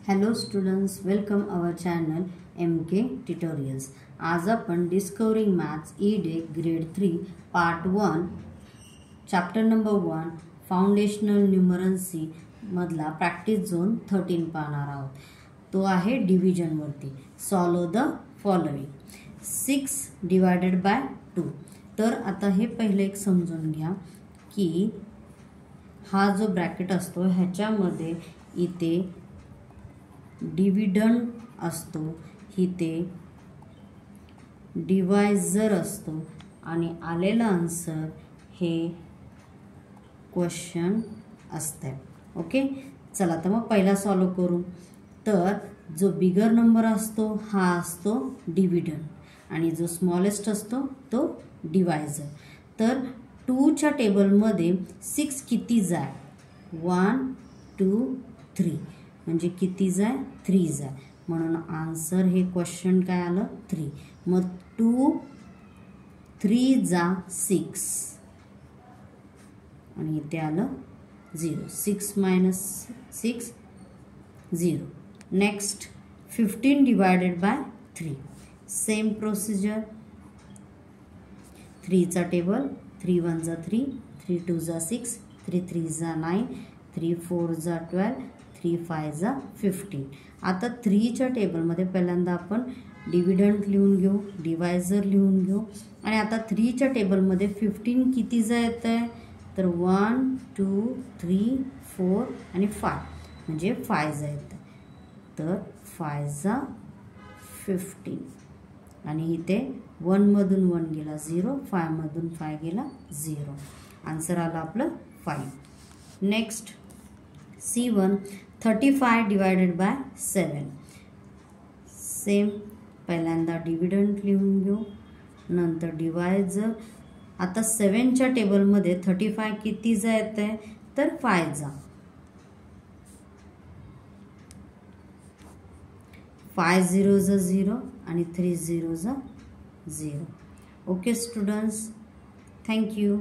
Hello students, welcome our channel MK tutorials. आज आपण discovering maths ई-डे grade 3 part 1 chapter number 1 foundational numeracy मधला practice zone 13 पाहणार आहोत। तो आहे डिव्हिजन वरती। Solve the following 6 divided by 2। तर आता हे पहिले एक समजून घ्या की हा जो ब्रॅकेट असतो ह्याच्यामध्ये इथे डिव्हिडंड असतो, इथे डिवायझर असतो आणि आलेला आन्सर हे क्वेश्चन असते। ओके, चला तर मग पहिला सॉल्व करू। तर जो बिगर नंबर असतो हा असतो डिव्हिडंड आणि जो स्मॉलेस्ट असतो तो डिवायझर। तर 2 च्या टेबलमध्ये 6 किती जाय? 1 2 3 म्हणजे किती जाय? 3 जाय, म्हणून आन्सर हे क्वेश्चन काय आलं? 3। मग 2 3 जा 6 आणि इथे आलं 0। 6 minus 6 0। Next 15 divided by 3। Same procedure. 3 चा टेबल 3 1 जा 3, 3 2 जा 6, 3 3 जा 9, 3 4 जा 12, 3 5 जा 15। आता 3 च्या टेबलमध्ये पहिल्यांदा आपण डिव्हिडंड लिहून घेऊ, डिवायझर लिहून घेऊ आणि आता 3 च्या टेबलमध्ये 15 किती जा येत आहे? तर 1 2 3 4 आणि 5 म्हणजे 5 जा येत आहे। तर 5 जा 15 आणि इथे 1 मधून 1 गेला 0, 5 मधून 5 गेला 0। आन्सर आला आपलं 5। Next C1 35 divided by 7। Same, पहिल्यांदा डिव्हिडंड लिहून घेऊ, नंतर डिवायझर। आता 7 च्या टेबलमध्ये 35 किती जा येत आहे? तर 5 जा। 5 0 जा 0 आणि 3 0 जा 0। Okay students, thank you.